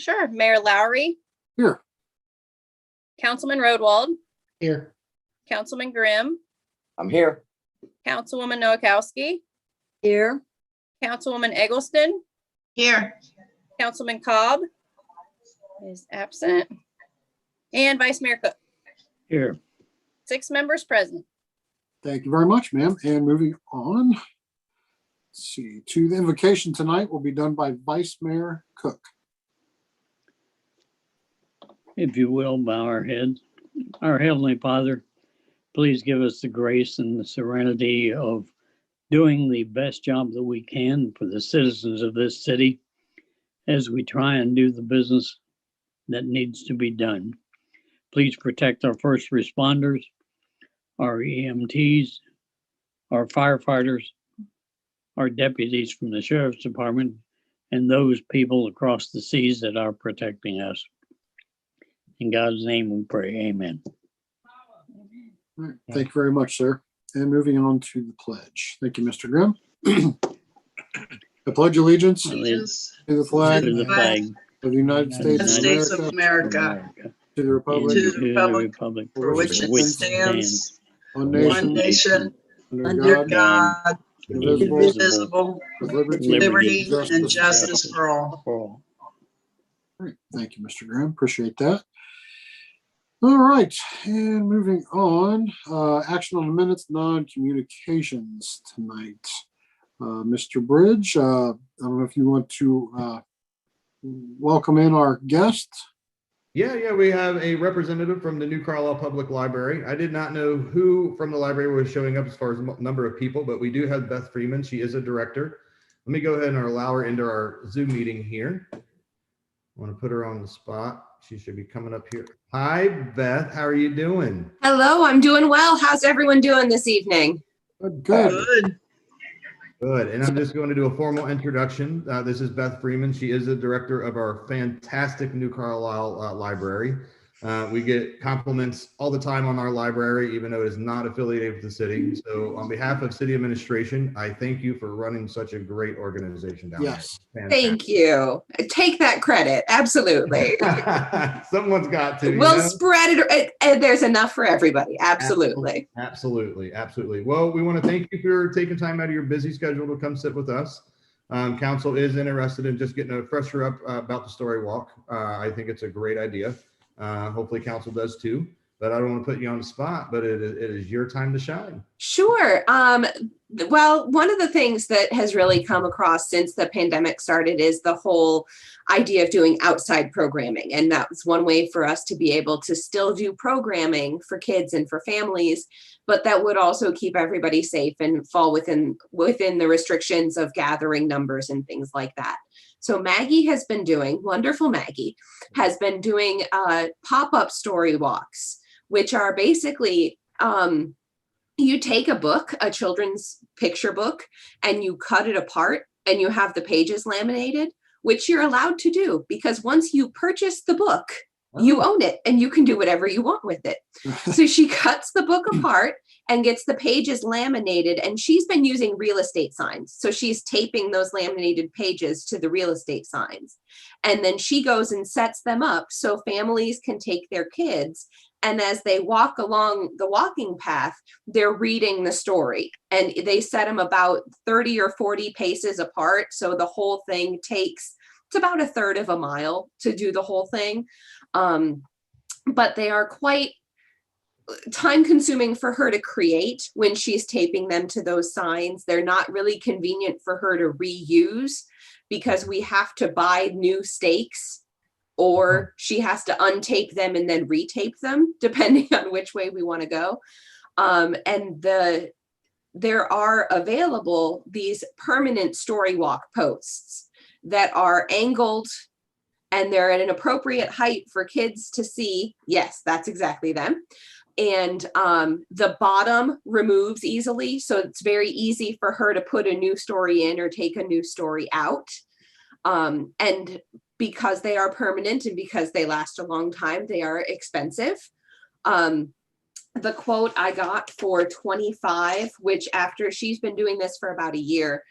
Sure. Mayor Lowry, Here. Councilman Rodwald, Here. Councilman Grimm, I'm here. Councilwoman Nowakowski, Here. Councilwoman Eggleston, Here. Councilman Cobb is absent, and Vice Mayor Cook. Here. 6 members present. Thank you very much, ma'am. And moving on. Let's see, to the invocation tonight will be done by Vice Mayor Cook. If you will, bow our heads. Our Heavenly Father, please give us the grace and the serenity of doing the best job that we can for the citizens of this city as we try and do the business that needs to be done. Please protect our first responders, our EMTs, our firefighters, our deputies from the Sheriff's Department, and those people across the seas that are protecting us. In God's name we pray, amen. All right. Thank you very much, sir. And moving on to the pledge. Thank you, Mr. Grimm. I pledge allegiance to the flag To the flag of the United States States of of America, America, to the republic to the republic for which it stands, one one nation, nation, under under God, God, indivisible, indivisible, with with liberty liberty and and justice. justice for all. All right. Thank you, Mr. Grimm. Appreciate that. All right. And moving on, action on the minutes, non-communications tonight. Mr. Bridge, I don't know if you want to welcome in our guest. Yeah, we have a representative from the New Carlisle Public Library. I did not know who from the library was showing up as far as number of people, but we do have Beth Freeman. She is a director. Let me go ahead and allow her into our Zoom meeting here. I want to put her on the spot. She should be coming up here. Hi, Beth. How are you doing? Hello, I'm doing well. How's everyone doing this evening? Good. Good. Good. And I'm just going to do a formal introduction. This is Beth Freeman. She is the director of our fantastic New Carlisle library. We get compliments all the time on our library, even though it is not affiliated with the city. So on behalf of city administration, I thank you for running such a great organization down Yes. there. Thank you. Take that credit. Absolutely. Someone's got to. We'll spread it. And there's enough for everybody. Absolutely. Absolutely. Well, we want to thank you for taking time out of your busy schedule to come sit with us. Council is interested in just getting a fresher up about the story walk. I think it's a great idea. Hopefully council does too, but I don't want to put you on the spot, but it is your time to shine. Sure. Well, one of the things that has really come across since the pandemic started is the whole idea of doing outside programming. And that was one way for us to be able to still do programming for kids and for families, but that would also keep everybody safe and fall within the restrictions of gathering numbers and things like that. So Maggie has been doing, wonderful Maggie, has been doing pop-up story walks, which are basically, you take a book, a children's picture book, and you cut it apart and you have the pages laminated, which you're allowed to do because once you purchase the book, you own it and you can do whatever you want with it. So she cuts the book apart and gets the pages laminated, and she's been using real estate signs. So she's taping those laminated pages to the real estate signs. And then she goes and sets them up so families can take their kids. And as they walk along the walking path, they're reading the story. And they set them about 30 or 40 paces apart. So the whole thing takes, it's about a third of a mile to do the whole thing. But they are quite time consuming for her to create when she's taping them to those signs. They're not really convenient for her to reuse because we have to buy new stakes, or she has to untape them and then retape them, depending on which way we want to go. And there are available these permanent story walk posts that are angled and they're at an appropriate height for kids to see. Yes, that's exactly them. And the bottom removes easily. So it's very easy for her to put a new story in or take a new story out. And because they are permanent and because they last a long time, they are expensive. The quote I got for 25, which after she's been doing this for about a year,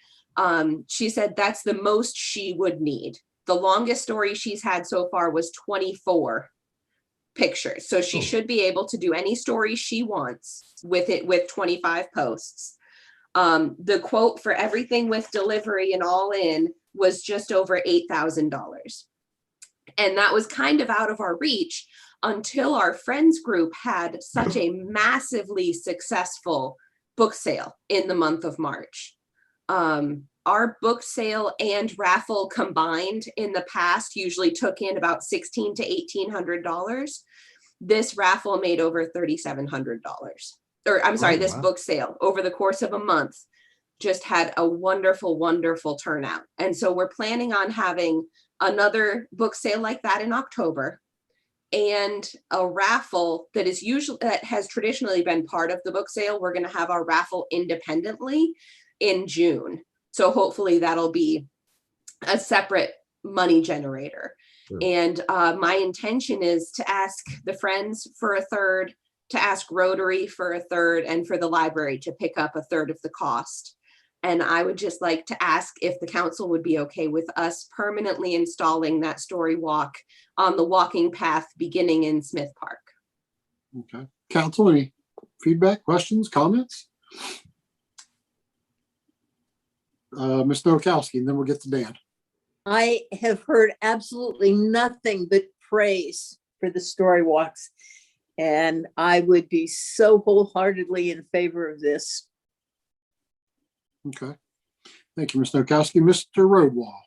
she said that's the most she would need. The longest story she's had so far was 24 pictures. So she Oh. should be able to do any story she wants with 25 posts. The quote for everything with delivery and all in was just over $8,000. And that was kind of out of our reach until our friends group had such a massively successful book sale in the month of March. Our book sale and raffle combined in the past usually took in about $1,600 to $1,800. This raffle made over $3,700. Or I'm sorry, Oh, this wow. book sale over the course of a month just had a wonderful, wonderful turnout. And so we're planning on having another book sale like that in October, and a raffle that has traditionally been part of the book sale. We're going to have our raffle independently in June. So hopefully that'll be a separate money generator. Sure. And my intention is to ask the Friends for a third, to ask Rotary for a third, and for the library to pick up a third of the cost. And I would just like to ask if the council would be okay with us permanently installing that story walk on the walking path beginning in Smith Park. Okay. Council, any feedback, questions, comments? Ms. Nowakowski, and then we'll get to Dan. I have heard absolutely nothing but praise for the story walks. And I would be so wholeheartedly in favor of this. Okay. Thank you, Ms. Nowakowski. Mr. Roadwall.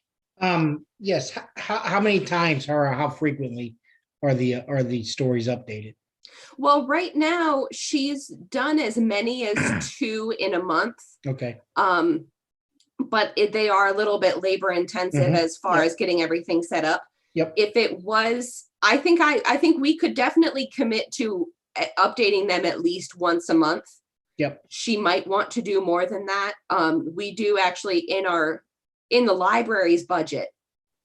Yes, how many times or how frequently are the stories updated? Well, right now she's done as many as 2 in a month. Okay, But they are a little bit labor intensive Mhm. as far Yep. as getting everything set up. Yep. If it was, I think we could definitely commit to updating them at least once a month. Yep. She might want to do more than that. We do actually in the library's budget,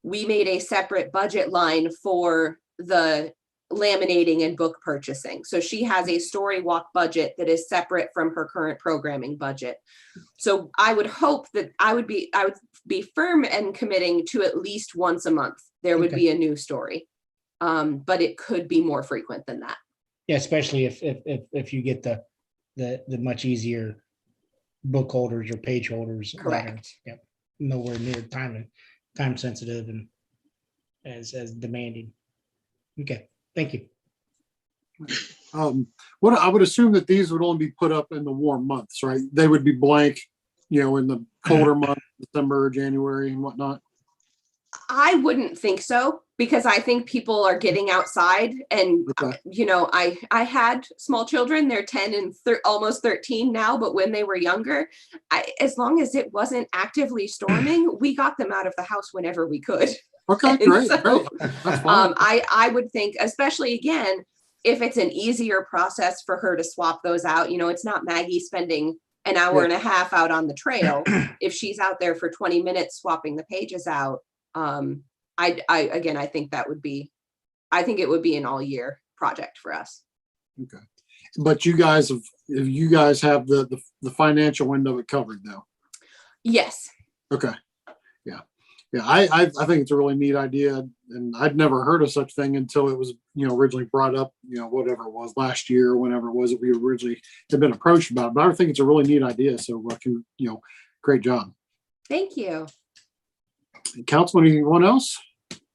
we made a separate budget line for the laminating and book purchasing. So she has a story walk budget that is separate from her current programming budget. So I would hope that I would be firm and committing to at least once a month there would Okay. be a new story. But it could be more frequent than that. yeah, especially if you get the much easier book holders or page holders. that are, Correct. Yep, nowhere near time sensitive and as demanding. Okay, thank you. What I would assume that these would only be put up in the warm months, right? They would be blank, in the colder months, December, January, and whatnot. I wouldn't think so, because I think people are getting outside and, Okay. I had small children, they're 10 and almost 13 now, but when they were younger, as long as it wasn't actively storming, we got them out of the house whenever we could. Okay, And great. so, Great. That's fine. I would think, especially again, if it's an easier process for her to swap those out, it's not Maggie spending an hour Yeah. and a half out on the trail. If she's out there for 20 minutes swapping the pages out, I think it would be an all year project for us. Okay. But you guys have the financial end of it covered though. Yes. Okay. Yeah. Yeah. I think it's a really neat idea, and I'd never heard of such thing until it was, originally brought up, whatever it was last year, whenever it was that we originally had been approached about it. But I think it's a really neat idea. So great job. Thank you. Councilman, anyone else?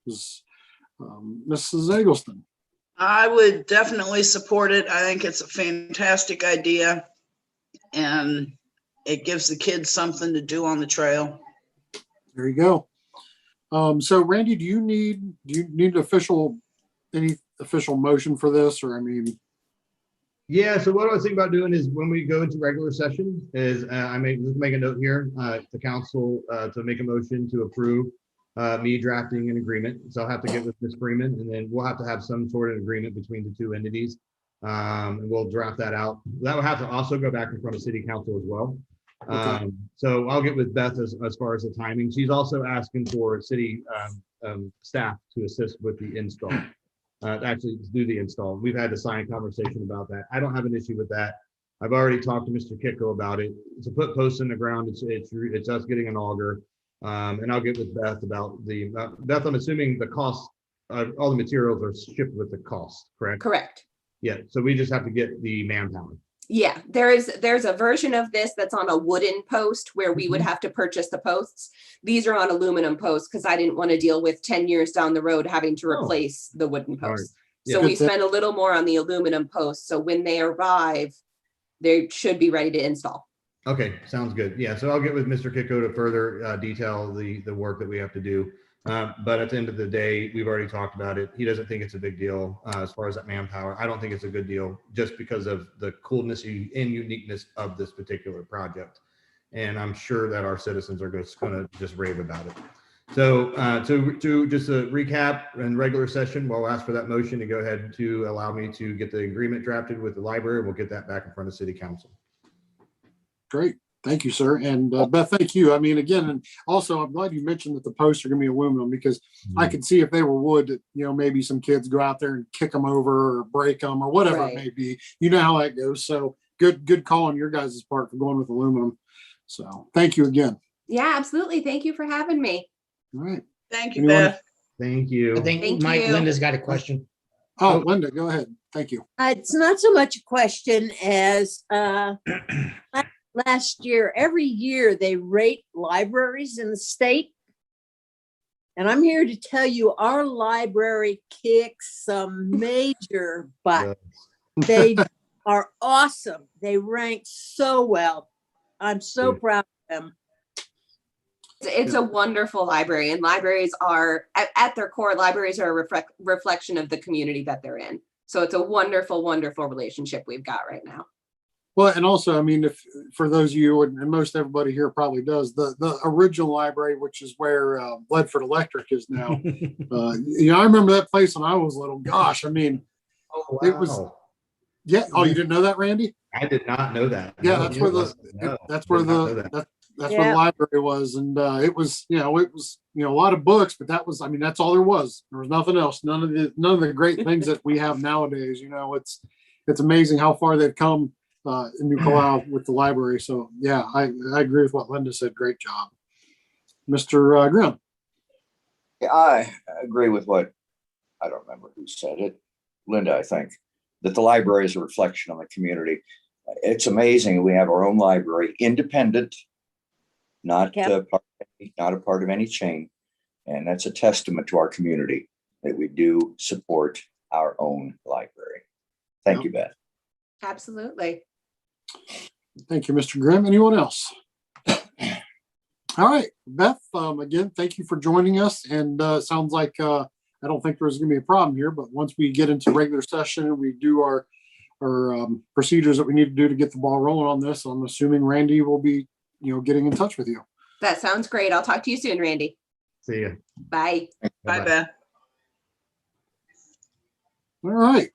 Mrs. Eggleston. I would definitely support it. I think it's a fantastic idea, and it gives the kids something to do on the trail. There you go. So Randy, do you need any official motion for this, or Yeah, so what I was thinking about doing is when we go into regular session is I make a note here, the council to make a motion to approve me drafting an agreement. So I'll have to get with Ms. Freeman, and then we'll have to have some sort of agreement between the two entities. And we'll draft that out. That will have to also go back in front of city council as well. Okay. So I'll get with Beth as far as the timing. She's also asking for city staff to assist with the install. Actually do the install. We've had to sign a conversation about that. I don't have an issue with that. I've already talked to Mr. Kicko about it. To put posts in the ground, it's us getting an auger. And I'll get with Beth about Beth, I'm assuming the cost, all the materials are shipped with the cost, correct? Correct. Yeah, so we just have to get the manpower. Yeah, there's a version of this that's on a wooden post where we would have to purchase the posts. These are on aluminum posts because I didn't want to deal with 10 years down the road having to replace the wooden All right. posts. Yeah. So we Good thing. spent a little more on the aluminum posts. So when they arrive, they should be ready to install. Okay, sounds good. Yeah, so I'll get with Mr. Kiko to further detail the work that we have to do. But at the end of the day, we've already talked about it. He doesn't think it's a big deal as far as that manpower. I don't think it's a good deal just because of the coolness and uniqueness of this particular project. And I'm sure that our citizens are just going to just rave about it. So to just a recap in regular session, we'll ask for that motion to go ahead to allow me to get the agreement drafted with the library. We'll get that back in front of City Council. Great. Thank you, sir. And Beth, thank you. I mean, again, and also I'm glad you mentioned that the posts are going to be aluminum because I could see if they were wood, that, maybe some kids go out there and kick them over or break them or whatever Right. it may be. You know how that goes. So good call on your guys' part for going with aluminum. So thank you again. Yeah, absolutely. Thank you for having me. All right. Thank you, Anyone? Beth. Thank you. I think Thank Mike, you. Linda's got a question. Oh, Linda, go ahead. Thank you. It's not so much a question as last year, every year they rate libraries in the state. And I'm here to tell you, our library kicks some major butt. They are awesome. They rank so well. I'm so proud of them. It's a wonderful library, and libraries are at their core, libraries are a reflection of the community that they're in. So it's a wonderful, wonderful relationship we've got right now. Well, and also, I mean, if for those of you, and most everybody here probably does, the original library, which is where Ledford Electric is now. I remember that place when I was little. Gosh, I mean, it was. Yeah. Oh, you didn't know that, Randy? I did not know that. Yeah, No, that's where that's where the library was, and it was a lot of books, but that was, I mean, that's all there was. There was nothing else. None of the great things that we have nowadays. It's amazing how far they've come in New Carlisle with the library. So yeah, I agree with what Linda said. Great job, Mr. Grimm. Yeah, I agree with what, I don't remember who said it, Linda, I think, that the library is a reflection of the community. It's amazing. We have our own library, independent, not a part of any chain. And that's a testament to our community that we do support our own library. Thank you, Beth. Absolutely. Thank you, Mr. Grimm. Anyone else? All right, Beth, again, thank you for joining us. And sounds like I don't think there's going to be a problem here, but once we get into regular session and we do our procedures that we need to do to get the ball rolling on this, I'm assuming Randy will be, getting in touch with you. That sounds great. I'll talk to you soon, Randy. See ya. Bye. Bye, Beth. All right.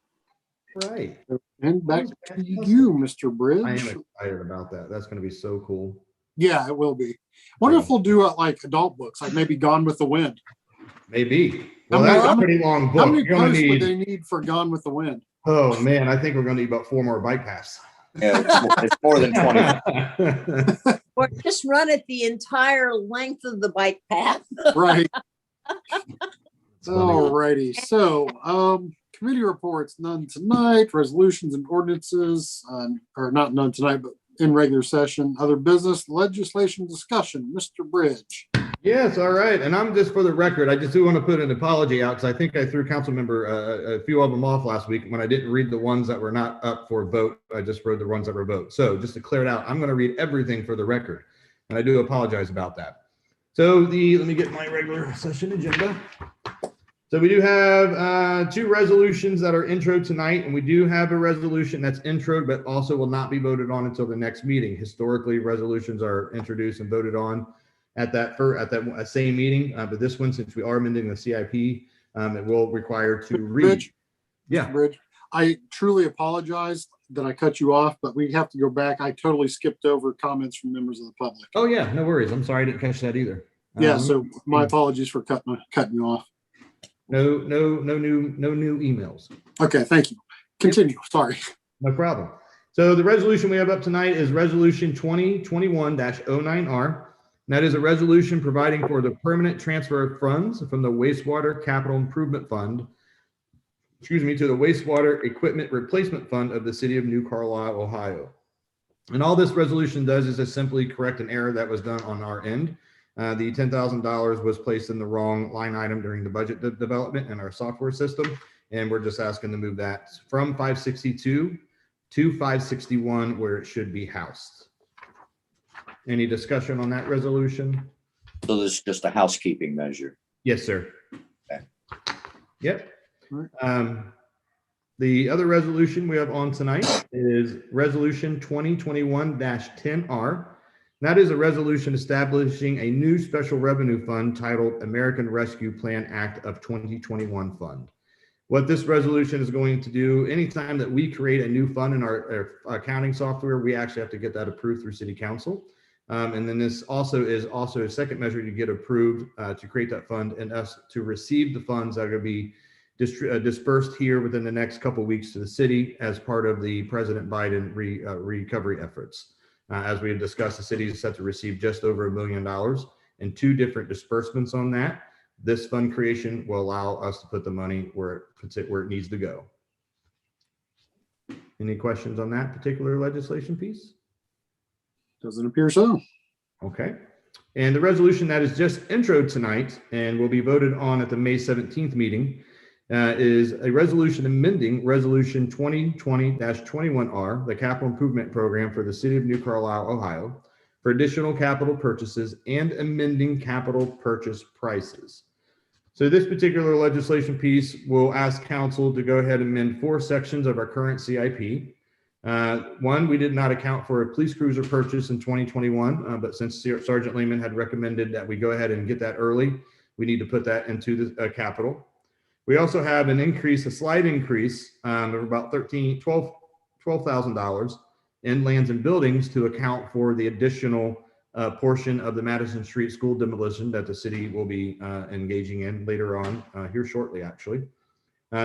Right. And back to you, Mr. Bridge. I am excited about that. That's going to be so cool. Yeah, it will be. Wonder if we'll do like adult books, like maybe Gone with the Wind. Maybe. Well, that's a pretty long book. How many You're gonna posts would need, they need for Gone with the Wind? oh man, I think we're going to need about 4 more bike paths. Yeah, it's more than 20. Or just run it the entire length of the bike path. Right. All righty. So, committee reports, none tonight. Resolutions and ordinances, or not none tonight, but in regular session. Other business, legislation discussion. Mr. Bridge. Yes, all right. And I'm just for the record, I just do want to put an apology out because I think I threw council member a few of them off last week when I didn't read the ones that were not up for vote. I just read the ones that were vote. So just to clear it out, I'm going to read everything for the record. And I do apologize about that. So let me get my regular session agenda. So we do have 2 resolutions that are intro tonight, and we do have a resolution that's intro, but also will not be voted on until the next meeting. Historically, resolutions are introduced and voted on at that same meeting, but this one, since we are amending the CIP, it will require to read. Bridge. Yeah, Bridge. I truly apologize that I cut you off, but we have to go back. I totally skipped over comments from members of the public. Oh yeah, no worries. I'm sorry I didn't catch that either. Yeah, so my apologies for cutting you off. No new emails. Okay, thank you. Continue. Sorry. No problem. So the resolution we have up tonight is resolution 2021-09R. And that is a resolution providing for the permanent transfer of funds from the wastewater capital improvement fund, to the wastewater equipment replacement fund of the city of New Carlisle, Ohio. And all this resolution does is just simply correct an error that was done on our end. The $10,000 was placed in the wrong line item during the budget development in our software system. And we're just asking to move that from 562 to 561 where it should be housed. Any discussion on that resolution? So this is just a housekeeping measure. Yes, sir. Okay. Yep. All right. The other resolution we have on tonight is Resolution 2021-10R. That is a resolution establishing a new special revenue fund titled American Rescue Plan Act of 2021 Fund. What this resolution is going to do, anytime that we create a new fund in our accounting software, we actually have to get that approved through City Council. And then this also is a second measure to get approved to create that fund and us to receive the funds that are going to be dispersed here within the next couple of weeks to the city as part of the President Biden recovery efforts. As we had discussed, the city is set to receive just over $1 million and 2 different disbursements on that. This fund creation will allow us to put the money where it needs to go. Any questions on that particular legislation piece? Doesn't appear so. Okay. And the resolution that is just introed tonight and will be voted on at the May 17th meeting is a resolution amending Resolution 2020-21R, the capital improvement program for the city of New Carlisle, Ohio, for additional capital purchases and amending capital purchase prices. So this particular legislation piece will ask council to go ahead and amend 4 sections of our current CIP. One, we did not account for a police cruiser purchase in 2021, but since Sergeant Lehman had recommended that we go ahead and get that early, we need to put that into the capital. We also have a slight increase of about $12,000 in lands and buildings to account for the additional portion of the Madison Street School demolition that the city will be engaging in later on here shortly, actually.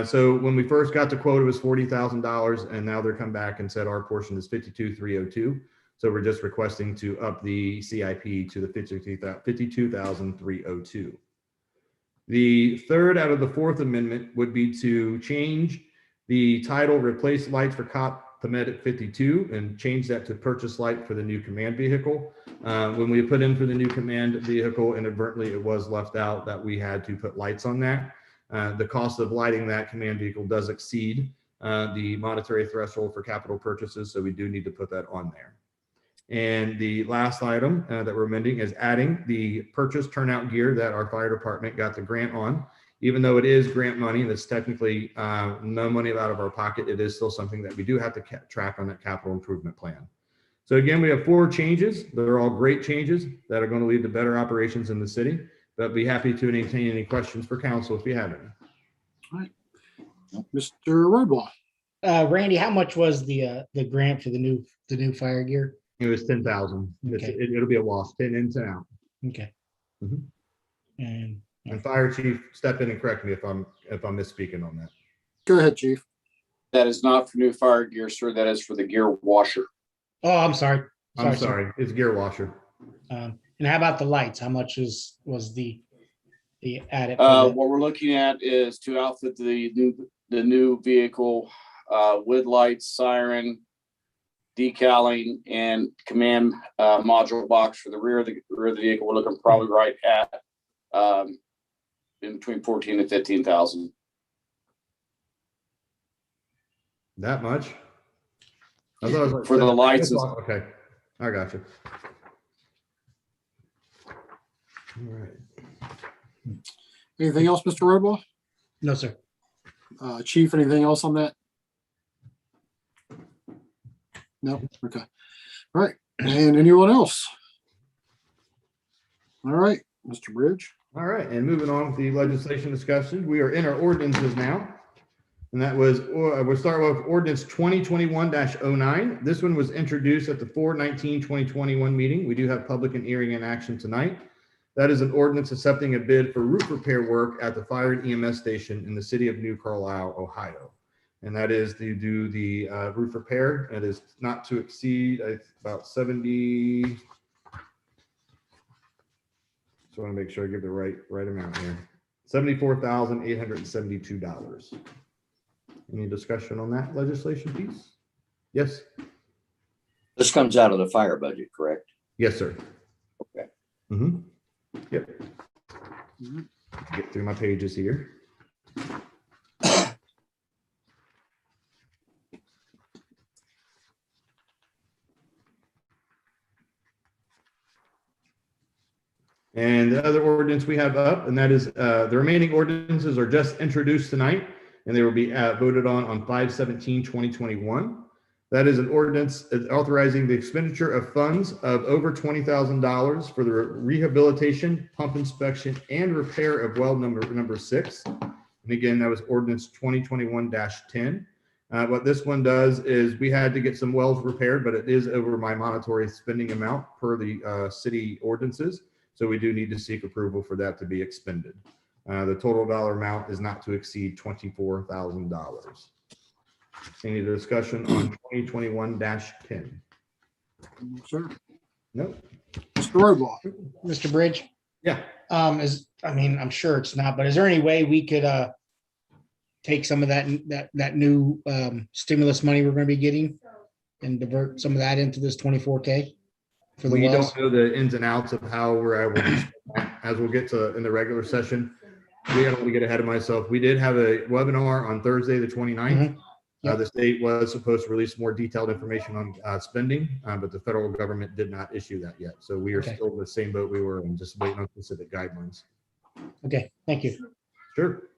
So when we first got the quote, it was $40,000, and now they're come back and said our portion is $52,302. So we're just requesting to up the CIP to the $52,302. The third out of the 4th amendment would be to change the title, replace lights for Cop Medic 52, and change that to purchase light for the new command vehicle. When we put in for the new command vehicle, inadvertently it was left out that we had to put lights on that. The cost of lighting that command vehicle does exceed the monetary threshold for capital purchases, so we do need to put that on there. And the last item that we're amending is adding the purchase turnout gear that our fire department got the grant on. Even though it is grant money, that's technically no money out of our pocket, it is still something that we do have to track on that capital improvement plan. So again, we have 4 changes. They're all great changes that are going to lead to better operations in the city. But I'd be happy to entertain any questions for council if you have any. All right. Mr. Roadwall. Randy, how much was the grant for the new fire gear? It was 10,000. Okay. It'll be a wash, 10 in, 10 out. Okay. Mhm. And And fire chief, step in and correct me if I'm misspeaking on that. Go ahead, Chief. That is not for new fire gear, sir. That is for the gear washer. oh, I'm sorry. I'm sorry, it's gear washer. And how about the lights? How much was the added? What we're looking at is to outfit the new vehicle with lights, siren, decaling, and command module box for the rear of the vehicle. We're looking probably right at in between 14 and 15,000. That much? I thought it was like For the lights. Okay, I got you. All right. Anything else, Mr. Roadwall? No, sir. Chief, anything else on that? No? Okay. All right. And anyone else? All right, Mr. Bridge. All right, and moving on with the legislation discussion, we are in our ordinances now. And that was, we'll start with Ordinance 2021-09. This one was introduced at the 4/19/2021 meeting. We do have public and hearing and action tonight. That is an ordinance accepting a bid for roof repair work at the fire and EMS station in the city of New Carlisle, Ohio. And that is to do the roof repair. It is not to exceed about Just want to make sure I give the right amount here. $74,872. Any discussion on that legislation piece? Yes. This comes out of the fire budget, correct? Yes, sir. Okay. Yep. Get through my pages here. And the other ordinance we have up, and that is the remaining ordinances are just introduced tonight, and they will be voted on 5/17/2021. That is an ordinance authorizing the expenditure of funds of over $20,000 for the rehabilitation, pump inspection, and repair of well number 6. And again, that was ordinance 2021-10. What this one does is we had to get some wells repaired, but it is over my monetary spending amount per the city ordinances. So we do need to seek approval for that to be expended. The total dollar amount is not to exceed $24,000. Any discussion on 2021-10? Sure. No. Mr. Royball. Mr. Bridge, Yeah. I'm sure it's not, but is there any way we could take some of that new stimulus money we're going to be getting and divert some of that into this 24K for the We wells? don't know the ins and outs of how we're able to spend that, as we'll get to in the regular session. We don't want to get ahead of myself. We did have a webinar on Thursday, the 29th. Yep. The state was supposed to release more detailed information on spending, but the federal government did not issue that yet. So we are Okay. still in the same boat we were and just waiting on specific guidelines. Okay, thank you. Sure.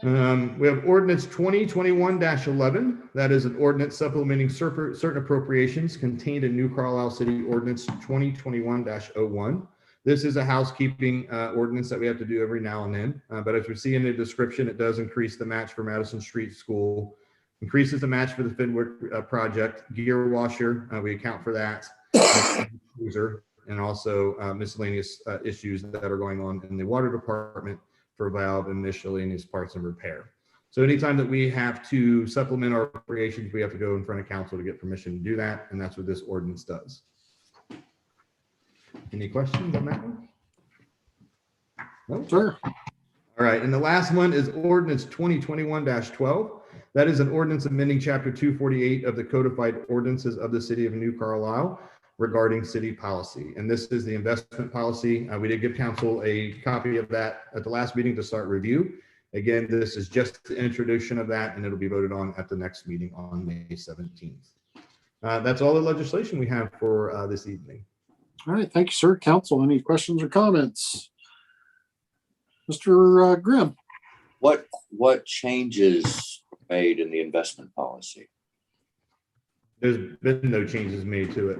We have ordinance 2021-11. That is an ordinance supplementing certain appropriations contained in New Carlisle City Ordinance 2021-01. This is a housekeeping ordinance that we have to do every now and then. But as we see in the description, it does increase the match for Madison Street School, increases the match for the Fenwick project, gear washer. We account for that. Cruiser, and also miscellaneous issues that are going on in the water department for valve and miscellaneous parts and repair. So anytime that we have to supplement our appropriations, we have to go in front of council to get permission to do that. And that's what this ordinance does. Any questions on that one? No, sir. All right. And the last one is ordinance 2021-12. That is an ordinance amending chapter 248 of the codified ordinances of the city of New Carlisle regarding city policy. And this is the investment policy. We did give council a copy of that at the last meeting to start review. Again, this is just the introduction of that, and it'll be voted on at the next meeting on May 17th. That's all the legislation we have for this evening. All right. Thank you, sir. Council, any questions or comments? Mr. Grimm. What changes were made in the investment policy? There's been no changes made to it.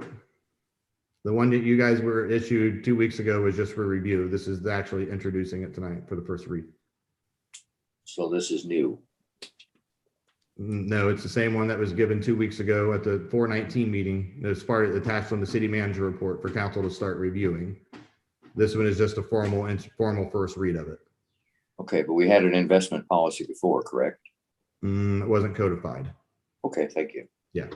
The one that you guys were issued 2 weeks ago was just for review. This is actually introducing it tonight for the first read. So this is new. No, it's the same one that was given 2 weeks ago at the 419 meeting. As far as attached on the city manager report for council to start reviewing. This one is just a formal first read of it. Okay, but we had an investment policy before, correct? It wasn't codified. Okay, thank you. Yeah.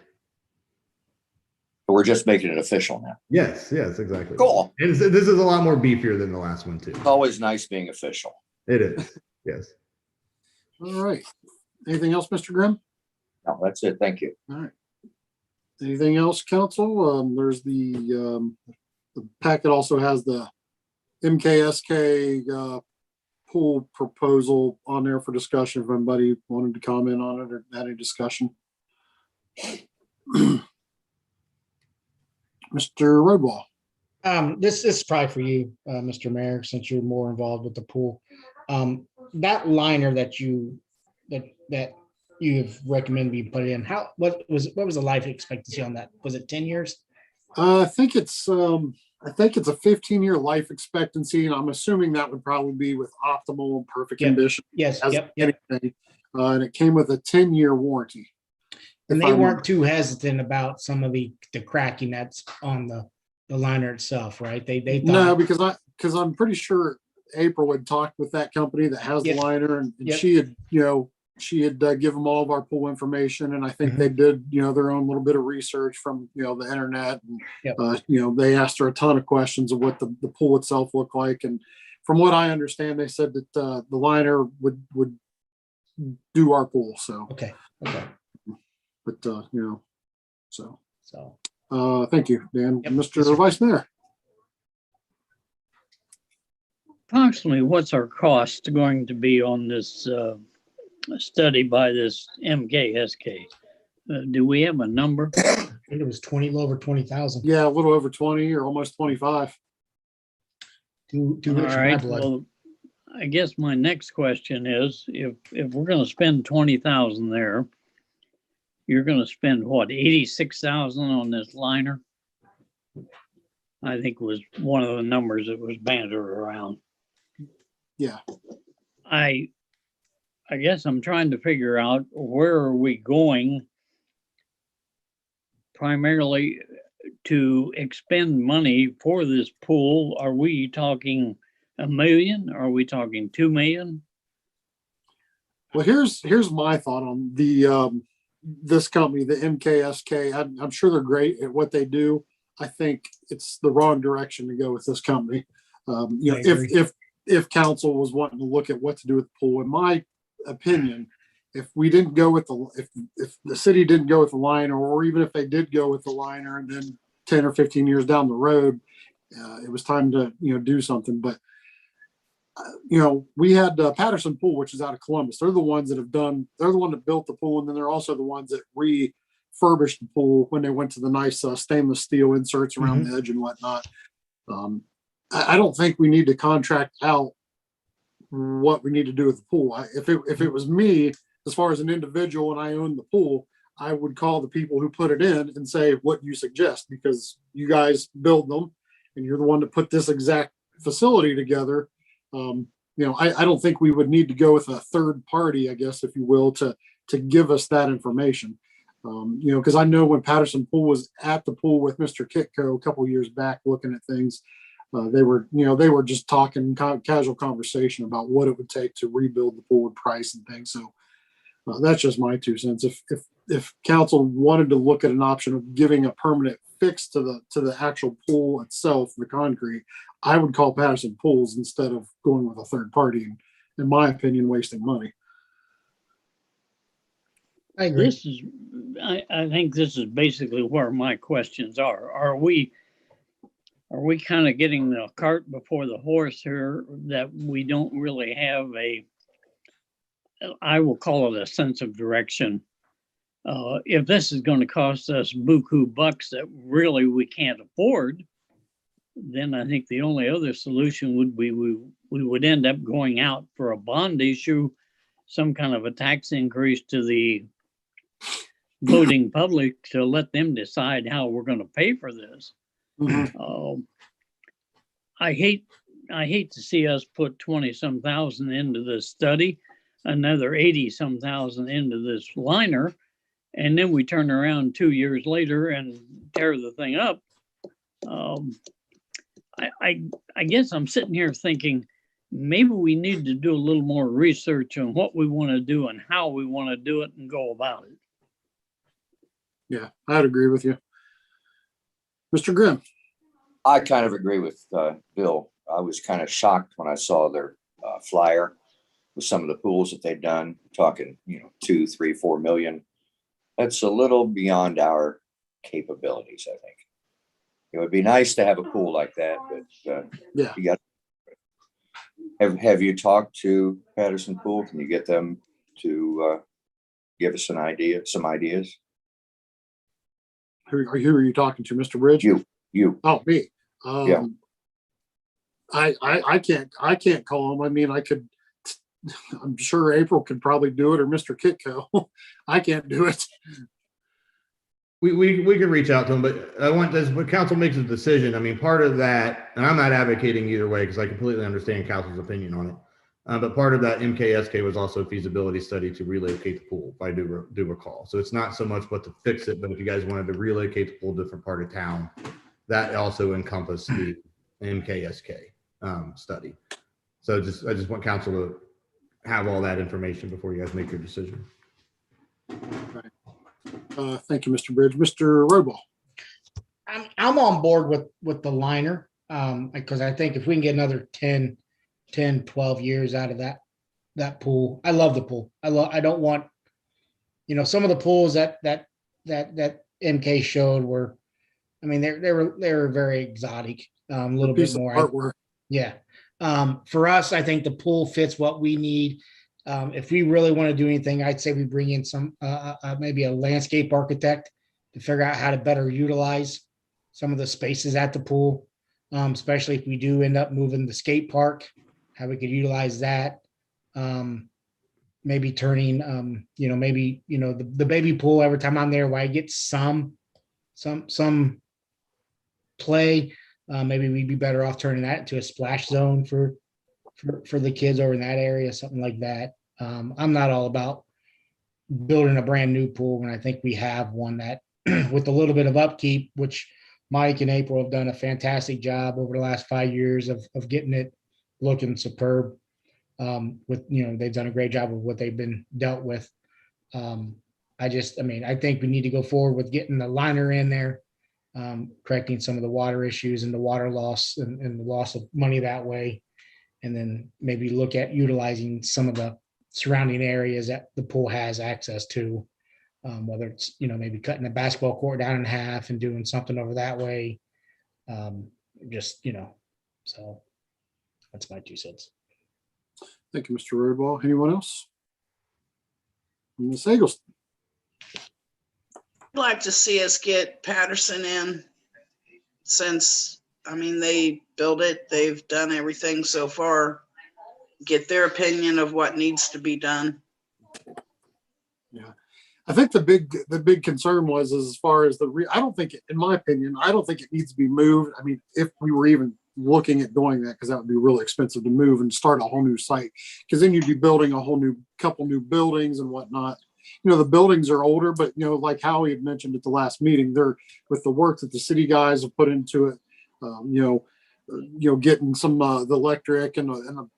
But we're just making it official now. Yes, exactly. Cool. And this is a lot more beefier than the last one too. It's always nice being official. It is. Yes. All right. Anything else, Mr. Grimm? No, that's it. Thank you. All right. Anything else, council? There's the packet also has the Mksk pool proposal on there for discussion. If anybody wanted to comment on it or had any discussion. Mr. Royball. This is probably for you, Mr. Mayor, since you're more involved with the pool. That liner that you have recommended we put in, what was the life expectancy on that? Was it 10 years? I think it's a 15-year life expectancy, and I'm assuming that would probably be with optimal and perfect condition. Yes. Yep. Anything. And it came with a 10-year warranty. And they weren't too hesitant about some of the cracking that's on the liner itself, right? They thought, no, because I'm pretty sure April had talked with that company that has the liner, and she had she had given them all of our pool information, and I think they did, their own little bit of research from, the internet. And, Yep. they asked her a ton of questions of what the pool itself looked like. And from what I understand, they said that the liner would do our pool. So, Okay. but, so, So thank you, Dan. Yep. Mr. Yes, sir. Vice Mayor. Approximately, what's our cost going to be on this study by this Mksk? Do we have a number? I think it was a little over 20,000. Yeah, a little over 20 or almost 25. Too All rich for my right, blood. well, I guess my next question is, if we're gonna spend 20,000 there, you're gonna spend what, 86,000 on this liner? I think was one of the numbers that was bantered around. Yeah. I guess I'm trying to figure out, where are we going primarily to expend money for this pool? Are we talking $1 million? Are we talking 2 million? Well, here's my thought on the this company, the Mksk. I'm sure they're great at what they do. I think it's the wrong direction to go with this company. I agree. If council was wanting to look at what to do with the pool, in my opinion, if we didn't go with if the city didn't go with the liner, or even if they did go with the liner, and then 10 or 15 years down the road, it was time to do something. But we had Patterson Pool, which is out of Columbus. They're the ones that they're the one that built the pool, and then they're also the ones that refurbished the pool when they went to the nice stainless steel inserts around the edge and whatnot. I don't think we need to contract out what we need to do with the pool. If it was me, as far as an individual, and I owned the pool, I would call the people who put it in and say, what you suggest, because you guys build them and you're the one to put this exact facility together. I don't think we would need to go with a third party, I guess, if you will, to give us that information. Because I know when Patterson Pool was at the pool with Mr. Kitco a couple of years back, looking at things, they were just talking casual conversation about what it would take to rebuild the pool with price and things. So that's just my 2 cents. If council wanted to look at an option of giving a permanent fix to the actual pool itself, the concrete, I would call Patterson Pools instead of going with a third party, and in my opinion, wasting money. I agree. I think this is basically where my questions are. Are we kind of getting the cart before the horse here, that we don't really have I will call it a sense of direction? If this is going to cost us buku bucks that really we can't afford, then I think the only other solution would be we would end up going out for a bond issue, some kind of a tax increase to the voting public to let them decide how we're going to pay for this. I hate to see us put 20-some thousand into this study, another 80-some thousand into this liner, and then we turn around 2 years later and tear the thing up. I guess I'm sitting here thinking maybe we need to do a little more research on what we want to do and how we want to do it and go about it. Yeah, I'd agree with you. Mr. Grimm. I kind of agree with Bill. I was kind of shocked when I saw their flyer with some of the pools that they've done, talking, 2, 3, 4 million. That's a little beyond our capabilities, I think. It would be nice to have a pool like that, but yeah, you got. Have you talked to Patterson Pool? Can you get them to give us some ideas? Who are you talking to, Mr. Bridge? You. Oh, me. Yeah. I can't call him. I mean, I could. I'm sure April could probably do it, or Mr. Kitco. I can't do it. We can reach out to them, but I want this, when council makes a decision, I mean, part of that, and I'm not advocating either way, because I completely understand council's opinion on it. But part of that Mksk was also a feasibility study to relocate the pool, if I do recall. So it's not so much what to fix it, but if you guys wanted to relocate the pool to a different part of town, that also encompassed the Mksk study. So I just want council to have all that information before you guys make your decision. Thank you, Mr. Bridge. Mr. Royball. I'm on board with the liner, because I think if we can get another 10, 12 years out of that pool. I love the pool. I don't want, some of the pools that MK showed were, I mean, they were very exotic, a little bit more. Artwork. Yeah. For us, I think the pool fits what we need. If we really want to do anything, I'd say we bring in some, maybe a landscape architect to figure out how to better utilize some of the spaces at the pool, especially if we do end up moving the skate park, how we could utilize that. Maybe turning, the baby pool, every time I'm there, where I get some play, maybe we'd be better off turning that into a splash zone for the kids over in that area, something like that. I'm not all about building a brand new pool when I think we have one that with a little bit of upkeep, which Mike and April have done a fantastic job over the last 5 years of getting it looking superb. They've done a great job of what they've been dealt with. I think we need to go forward with getting the liner in there, correcting some of the water issues and the water loss and the loss of money that way. And then maybe look at utilizing some of the surrounding areas that the pool has access to, whether it's, maybe cutting the basketball court down in half and doing something over that way. So that's my 2 cents. Thank you, Mr. Royball. Anyone else? Ms. Eggleston. I'd like to see us get Patterson in since, they built it. They've done everything so far. Get their opinion of what needs to be done. Yeah. I think the big concern was as far as I don't think, in my opinion, I don't think it needs to be moved. If we were even looking at doing that, because that would be really expensive to move and start a whole new site, because then you'd be building a whole new couple new buildings and whatnot. The buildings are older, but like Howie had mentioned at the last meeting, they're with the work that the city guys have put into it, getting some the electric and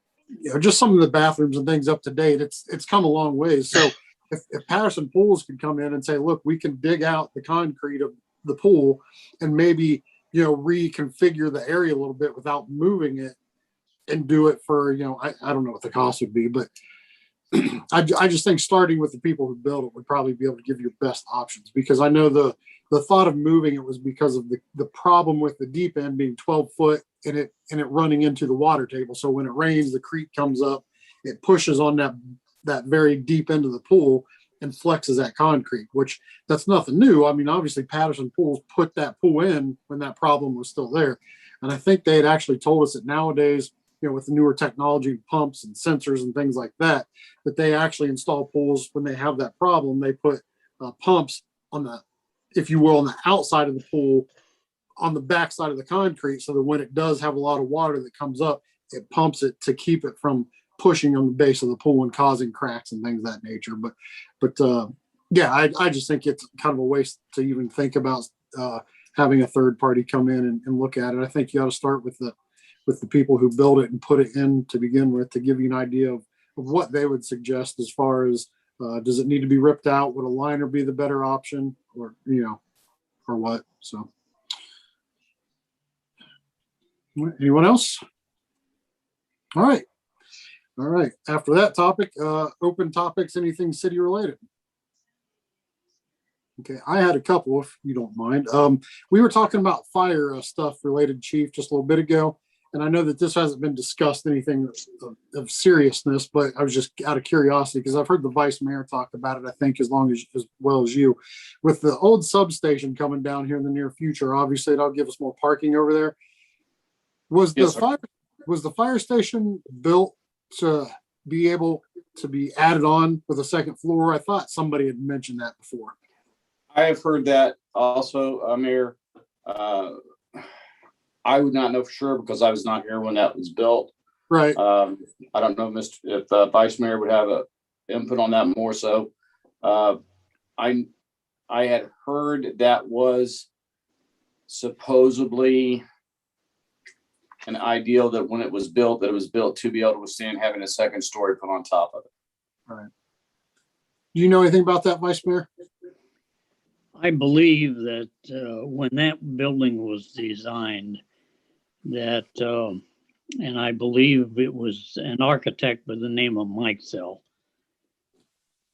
just some of the bathrooms and things up to date. It's come a long ways. So if Patterson Pools could come in and say, look, we can dig out the concrete of the pool and maybe reconfigure the area a little bit without moving it and do it for I don't know what the cost would be, but I just think starting with the people who built it would probably be able to give you best options, because I know the thought of moving it was because of the problem with the deep end being 12 foot and it running into the water table. So when it rains, the creek comes up, it pushes on that very deep end of the pool and flexes that concrete, which that's nothing new. Obviously Patterson Pools put that pool in when that problem was still there. And I think they had actually told us that nowadays, with the newer technology, pumps and sensors and things like that, that they actually install pools when they have that problem. They put pumps on the, if you will, on the outside of the pool, on the back side of the concrete, so that when it does have a lot of water that comes up, it pumps it to keep it from pushing on the base of the pool and causing cracks and things of that nature. But I just think it's kind of a waste to even think about having a third party come in and look at it. I think you ought to start with the people who build it and put it in to begin with, to give you an idea of what they would suggest as far as does it need to be ripped out? Would a liner be the better option, or or what? So anyone else? All right. After that topic, open topics, anything city related. Okay, I had a couple, if you don't mind. We were talking about fire stuff related, Chief, just a little bit ago. And I know that this hasn't been discussed, anything of seriousness, but I was just out of curiosity because I've heard the vice mayor talk about it, I think, as well as you. With the old substation coming down here in the near future, obviously that'll give us more parking over there. Was the fire station built to be able to be added on with a second floor? I thought somebody had mentioned that before. I have heard that also, Mayor. I would not know for sure because I was not here when that was built. Right. I don't know if Vice Mayor would have a input on that more so. I had heard that was supposedly an ideal that when it was built, that it was built to be able to withstand having a second story put on top of it. Right. Do you know anything about that, Vice Mayor? I believe that when that building was designed, that, and I believe it was an architect by the name of Mksk.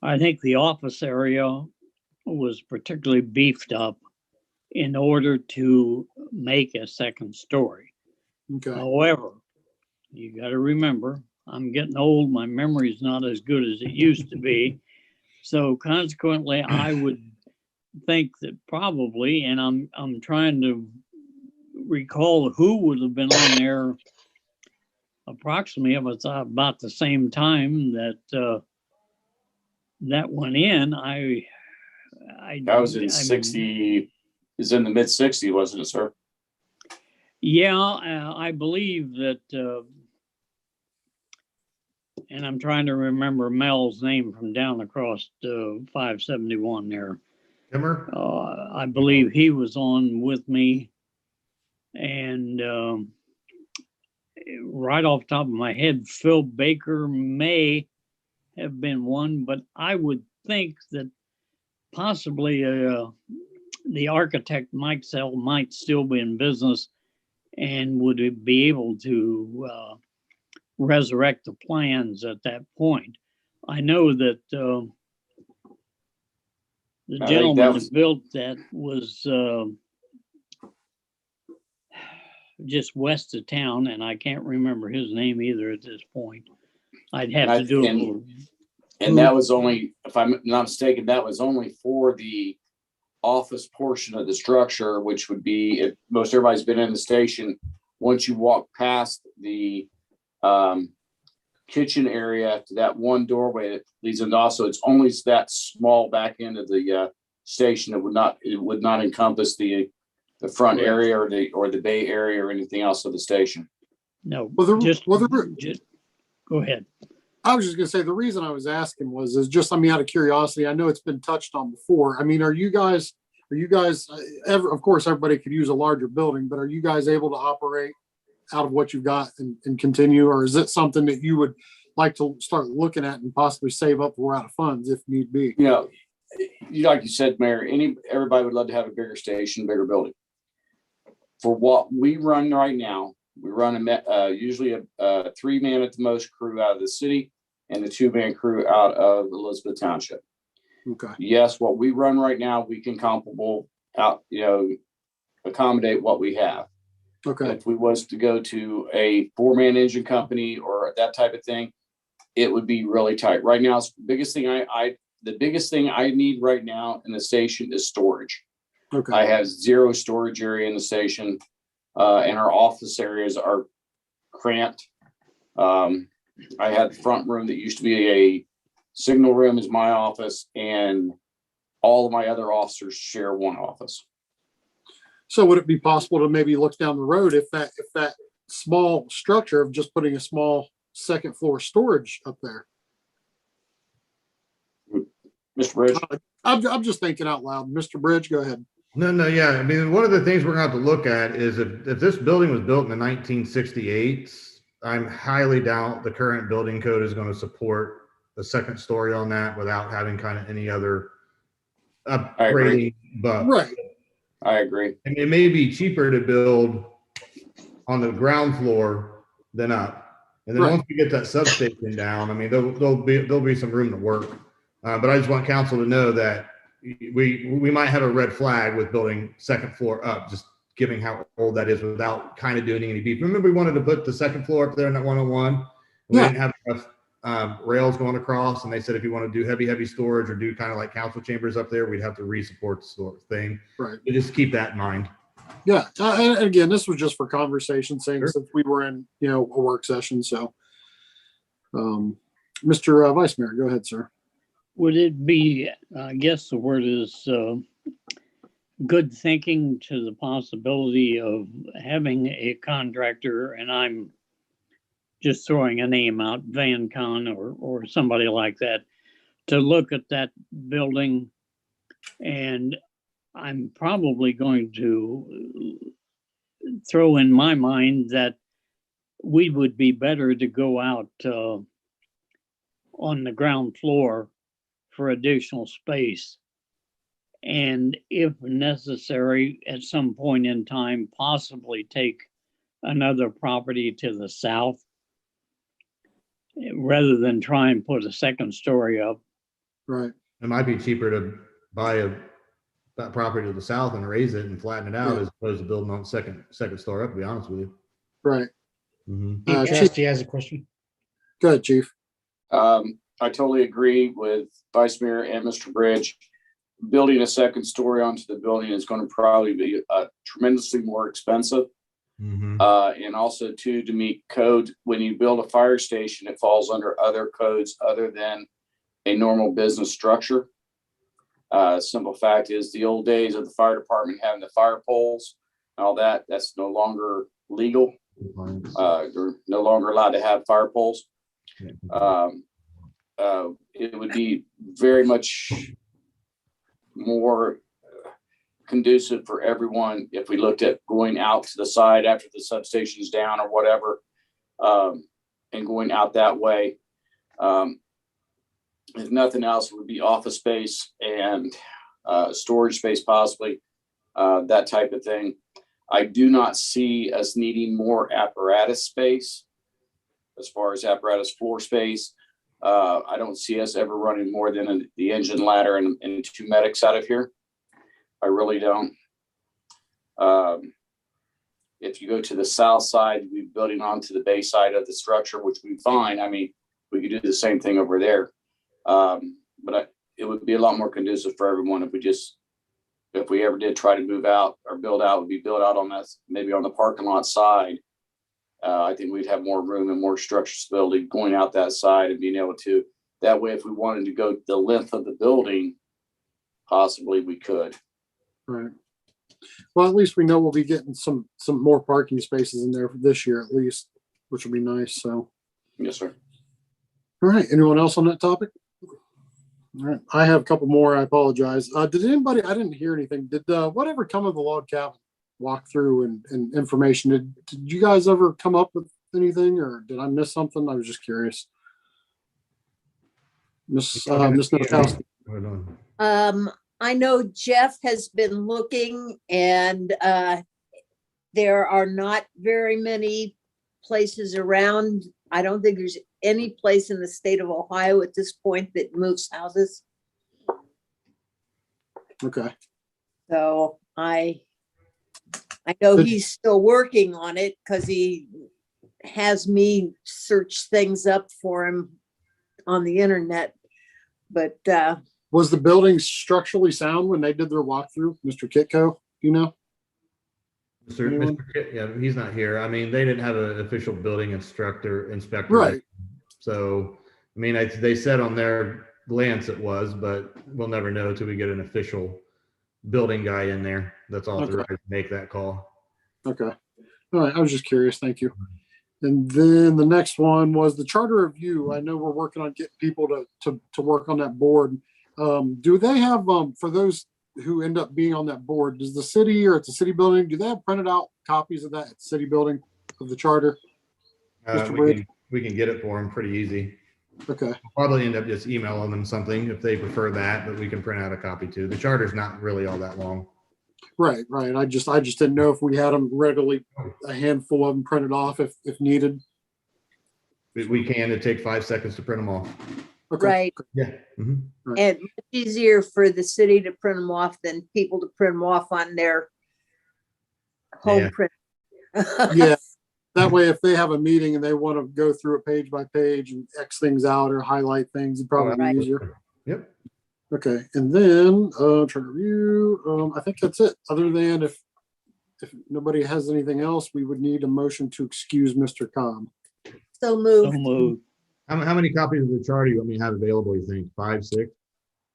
I think the office area was particularly beefed up in order to make a second story. Okay. However, you got to remember, I'm getting old. My memory is not as good as it used to be. So consequently, I would think that probably, and I'm trying to recall who would have been on there approximately about the same time that that went in. That was in 60, is in the mid 60s, wasn't it, sir? Yeah, I believe that, and I'm trying to remember Mel's name from down across 571 there. Kimmer? I believe he was on with me, and right off the top of my head, Phil Baker may have been one, but I would think that possibly the architect Mksk might still be in business and would be able to resurrect the plans at that point. I know that the gentleman that built that was just west of town, and I can't remember his name either at this point. I'd have to do a little. And that was only, if I'm not mistaken, that was only for the office portion of the structure, which would be, if most everybody's been in the station, once you walk past the kitchen area to that one doorway that leads into, also it's only that small back end of the station. It would not encompass the front area or the bay area or anything else of the station. No, just go ahead. I was just going to say, the reason I was asking is just, I mean, out of curiosity, I know it's been touched on before. I mean, are you guys ever, of course, everybody could use a larger building, but are you guys able to operate out of what you've got and continue? Or is it something that you would like to start looking at and possibly save up for out of funds if need be? You know, like you said, Mayor, everybody would love to have a bigger station, bigger building. For what we run right now, we run usually a 3-man at the most crew out of the city and a 2-man crew out of Elizabeth Township. Okay. Yes, what we run right now, we can accommodate what we have. Okay. If we was to go to a 4-man engine company or that type of thing, it would be really tight. Right now, the biggest thing I need right now in the station is storage. Okay. I have 0 storage area in the station, and our office areas are cramped. I had the front room that used to be a signal room is my office, and all of my other officers share one office. So would it be possible to maybe look down the road if that small structure of just putting a small second floor storage up there? Mr. Bridge? I'm just thinking out loud. Mr. Bridge, go ahead. No, yeah. I mean, one of the things we're gonna have to look at is if this building was built in the 1968s, I'm highly doubt the current building code is going to support the second story on that without having kind of any other upgrading. But right, I agree. And it may be cheaper to build on the ground floor than up. And then once we get that substation down, I mean, there'll be some room to work. But I just want council to know that we might have a red flag with building second floor up, just given how old that is without kind of doing any beef. Remember, we wanted to put the second floor up there in that 101. We didn't have enough rails going across, and they said if you want to do heavy storage or do kind of like council chambers up there, we'd have to re-support the sort of thing. Right. So just keep that in mind. Yeah. And again, this was just for conversation's sake, since we were in a work session. So, Mr. Vice Mayor, go ahead, sir. Would it be, I guess the word is good thinking to the possibility of having a contractor, and I'm just throwing a name out, Van Con or somebody like that, to look at that building? And I'm probably going to throw in my mind that we would be better to go out on the ground floor for additional space. And if necessary, at some point in time, possibly take another property to the south rather than try and put a second story up. Right. It might be cheaper to buy that property to the south and raise it and flatten it out Yeah. as opposed to building on second story up, to be honest with you. Right. Mhm. Chief Chief, Trustee has a question. go ahead, Chief. I totally agree with Vice Mayor and Mr. Bridge. Building a second story onto the building is going to probably be tremendously more expensive. Mhm. And also too, to meet code, when you build a fire station, it falls under other codes other than a normal business structure. Simple fact is the old days of the fire department having the fire poles and all that, that's no longer legal. They're no longer allowed to have fire poles. It would be very much more conducive for everyone if we looked at going out to the side after the substation's down or whatever, and going out that way. If nothing else, it would be office space and storage space, possibly, that type of thing. I do not see us needing more apparatus space as far as apparatus floor space. I don't see us ever running more than the engine ladder and 2 medics out of here. I really don't. If you go to the south side, we're building onto the base side of the structure, which we find. I mean, we could do the same thing over there. But it would be a lot more conducive for everyone if we ever did try to move out or build out, would be built out on that, maybe on the parking lot side. I think we'd have more room and more structure stability going out that side and being able to, that way, if we wanted to go the length of the building, possibly we could. Right. Well, at least we know we'll be getting some more parking spaces in there for this year at least, which will be nice. So. Yes, sir. All right. Anyone else on that topic? All right. I have a couple more. I apologize. Did anybody? I didn't hear anything. Did whatever come of the log cabin walkthrough and information? Did you guys ever come up with anything, or did I miss something? I was just curious. Miss Nowakowski. I know Jeff has been looking, and there are not very many places around. I don't think there's any place in the state of Ohio at this point that moves houses. Okay. So I know he's still working on it because he has me search things up for him on the internet. But was the building structurally sound when they did their walkthrough, Mr. Kitco? You know? Mr. Kit, yeah, he's not here. I mean, they didn't have an official building inspector. Right. So, I mean, they said on their glance it was, but we'll never know till we get an official building guy in there that's authorized to make that call. Okay. All right. I was just curious. Thank you. And then the next one was the charter review. I know we're working on getting people to work on that board. Do they have, for those who end up being on that board, does the city or it's a city building, do they have printed out copies of that at the city building of the charter? We can get it for them pretty easy. Okay. We'll probably end up just emailing them something if they prefer that, but we can print out a copy too. The charter's not really all that long. Right. I just didn't know if we had them readily, a handful of them printed off if needed. We can. It take 5 seconds to print them off. Okay. right. Yeah. Mhm. Right. And much easier for the city to print them off than people to print them off on their home Yeah. print. Yeah. That way, if they have a meeting and they want to go through it page by page and X things out or highlight things, it'd probably Right. be easier. Yep. Okay. And then trying to review. I think that's it. Other than if nobody has anything else, we would need a motion to excuse Mr. Cobb. So So moved. moved. How many copies of the charter you want me to have available, you think? 5, 6?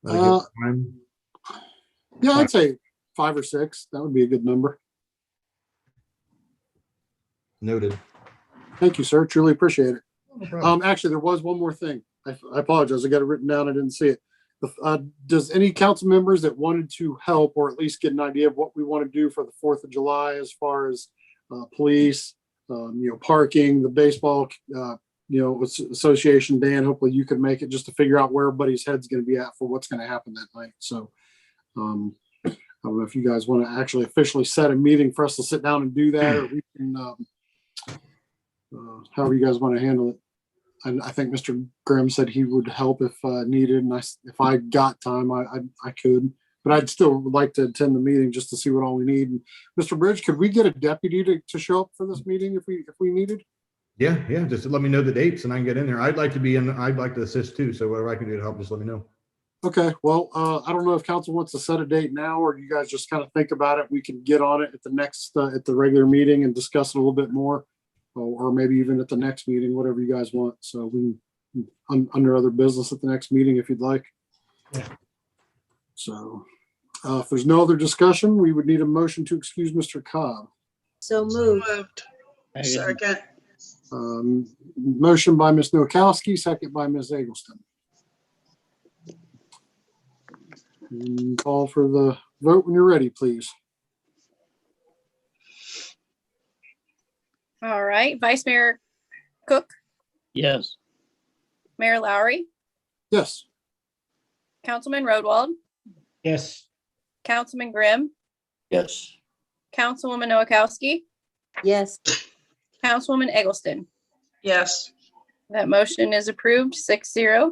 Yeah, I'd say 5 or 6. That would be a good number. Noted. Thank you, sir. Truly appreciate it. No problem. Actually, there was one more thing. I apologize. I got it written down. I didn't see it. Does any council members that wanted to help or at least get an idea of what we want to do for the 4th of July as far as police, parking, the baseball, association. Dan, hopefully you can make it just to figure out where everybody's head's going to be at for what's going to happen that night. So, I don't know if you guys want to actually officially set a meeting for us to sit down and do that, or we can, however you guys want to handle it. I think Mr. Grimm said he would help if needed, and if I got time, I could. But I'd still like to attend the meeting just to see what all we need. And Mr. Bridge, could we get a deputy to show up for this meeting if we needed? Yeah, just let me know the dates and I can get in there. I'd like to be in, I'd like to assist too. So whatever I can do to help, just let me know. Okay, well, I don't know if council wants to set a date now, or you guys just kind of think about it. We can get on it at the next, at the regular meeting and discuss it a little bit more, or maybe even at the next meeting, whatever you guys want. So we, under other business at the next meeting, if you'd like. Yeah. So if there's no other discussion, we would need a motion to excuse Mr. Cobb. So So moved. moved. Second. Motion by Ms. Nowakowski, second by Ms. Eggleston. And call for the vote when you're ready, please. All right, Vice Mayor Cook, Yes. Mayor Lowry, Yes. Councilman Rodwald, Yes. Councilman Grimm, Yes. Councilwoman Noakowski, Yes. Councilwoman Eggleston. Yes. That motion is approved 6-0.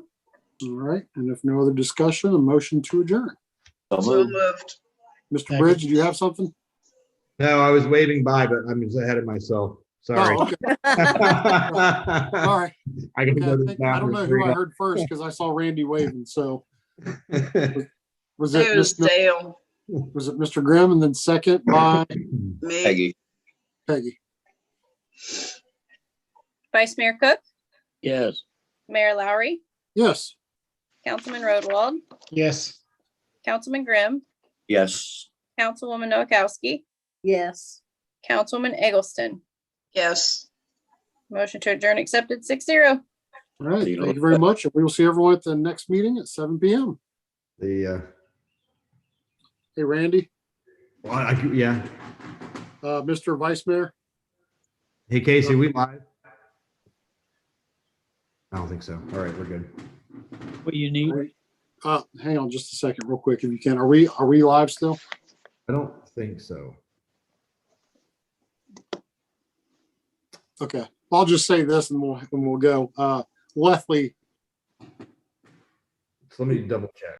All right, and if no other discussion, a motion to adjourn. So So moved. moved. Mr. Bridge, did you have something? No, I was waving by, but I'm just ahead of myself. Sorry. Oh, okay. All right. I can Okay, go to the I don't know who I bathroom. heard first because I saw Randy waving. So was It was it Dale, Mr. Grimm, and then second by me. Peggy. Peggy? Vice Mayor Cook, Yes. Mayor Lowry, Yes. Councilman Rodwald, Yes. Councilman Grimm, Yes. Councilwoman Noakowski, Yes. Councilwoman Eggleston. Yes. Motion to adjourn accepted 6-0. All right. Thank you very much. And we will see everyone at the next meeting at 7 p.m. The, Hey, Randy, yeah. Mr. Vice Mayor. Hey, Casey, we live? I don't think so. All right, we're good. What you need? Hang on just a second real quick if you can. Are we live still? I don't think so. Okay. I'll just say this and we'll go. Leslie, So let me double check.